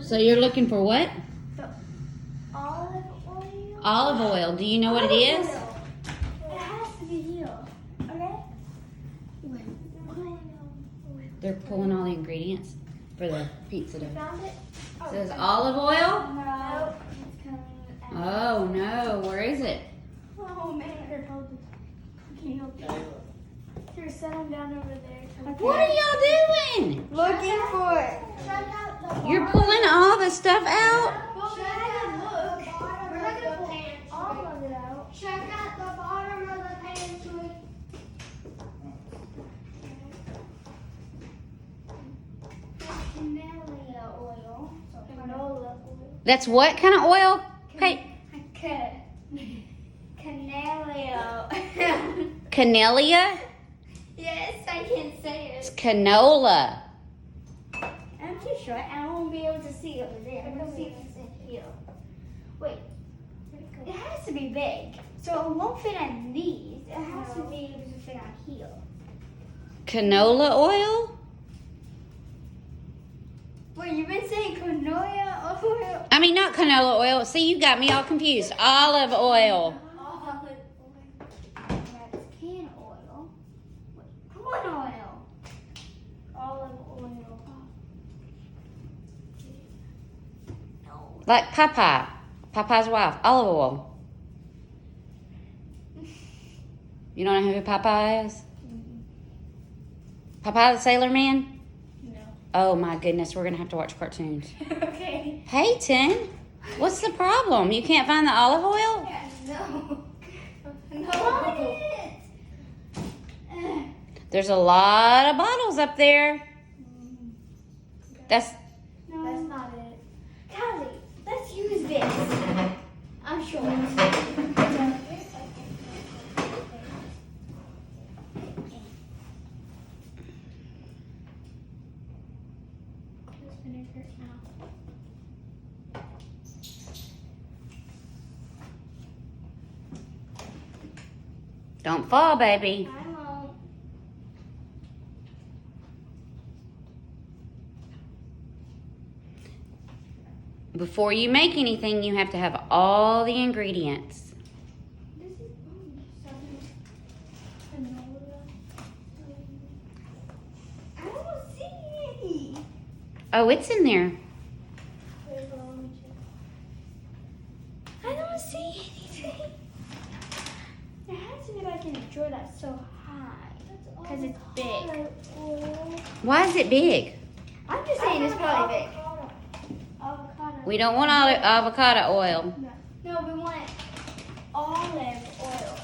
So you're looking for what? The olive oil. Olive oil. Do you know what it is? It has to be here. Okay? Wait. They're pulling all the ingredients for the pizza dough. Found it? It says olive oil? No. It's coming out. Oh no, where is it? Oh man, here, hold it. Can you help me? Here, set them down over there. What are y'all doing? Looking for it. You're pulling all the stuff out? Well, we're not gonna look. We're not gonna pull all of it out. Check out the bottom of the pantry. Canola oil. Canola oil. That's what kind of oil? Hey, Canola. Canelia? Yes, I can say It's it. canola. I'm too short. I won't be able to see over there. I'm gonna see if it's in here. Wait. It has to be big. So it won't fit on these. It has to be able to fit on here. Canola oil? Wait, you've been saying canola oil? I mean, not canola oil. See, you got me all confused. Olive oil. Olive oil. That's can oil. Wait, corn oil. Olive oil. Like Popeye. Popeye's wife. Olive oil. You don't know who Popeye is? Popeye the Sailor Man? No. Oh my goodness, we're going to have to watch cartoons. Okay. Peyton, what's the problem? You can't find the olive oil? Yeah, no. No. There's a lot of bottles up there. That's No, that's not it. Kylie, let's use this. I'm sure. don't fall, baby. I won't. Before you make anything, you have to have all the ingredients. This is canola. I don't see any. Oh, it's in there. Wait, hold on, let me check. I don't see anything. There has to be like in a drawer that's so high. Because it's big. Why is it big? I'm just saying it's probably big. Avocado. We don't want avocado oil. No, we want olive oil.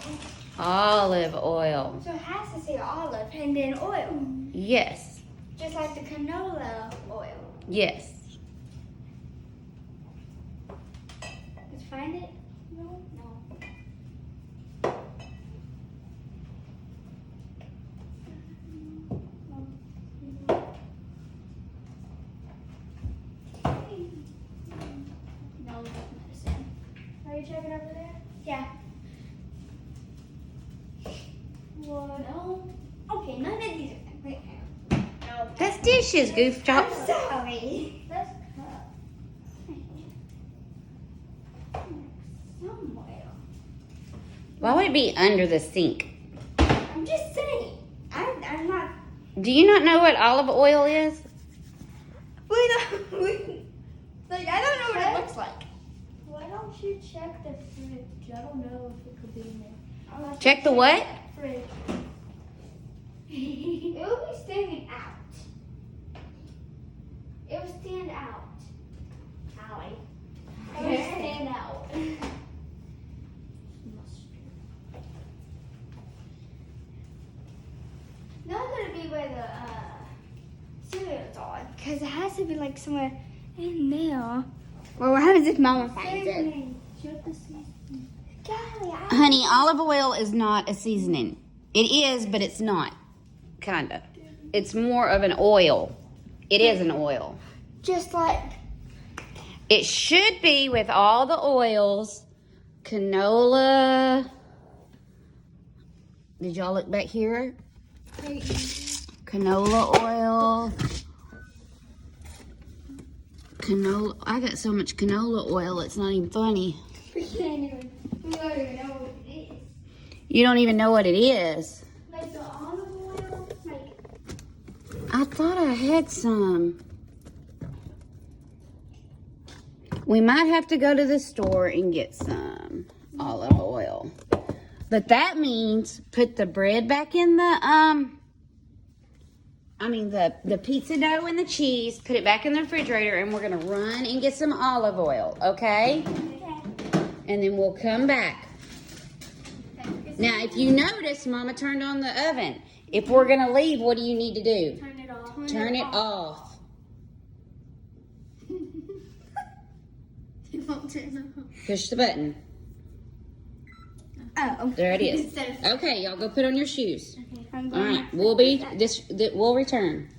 Olive oil. So it has to say olive and then oil. Yes. Just like the canola oil. Yes. Let's find it. No. No, that's medicine. Are you checking over there? Yeah. What? No. Okay, none of these are right now. No. That's dishes, goof job. I'm sorry. Let's cut. Somewhere. Why would it be under the sink? I'm just saying. I'm not. Do you not know what olive oil is? Like, I don't know what it looks like. Why don't you check the fridge? I don't know if it could be in there. Check the what? Fridge. It will be standing out. It will stand out. Allie. It will stand out. Not gonna be where the cereal's on, because it has to be like somewhere in there. Well, what happens if Mama finds it? Check the seasoning. Golly, Honey, olive oil is not a seasoning. It is, but it's not. Kinda. It's more of an oil. It is an oil. just like It should be with all the oils. Canola. Did y'all look back here? Canola oil. Canola. I got so much canola oil, it's not even funny. We don't even know what it is. You don't even know what it is. Like the olive oil, like I thought I had some. We might have to go to the store and get some olive oil. But that means put the bread back in the, the pizza dough and the cheese, put it back in the refrigerator, and we're going to run and get some olive oil, okay? And then we'll come back. Now, if you notice, Mama turned on the oven. If we're going to leave, what do you need to do? turn it off. Turn it off. It won't turn off. Push the button. Oh. There it is. Okay, y'all go put on your shoes. Okay, I'm All going right, we'll return.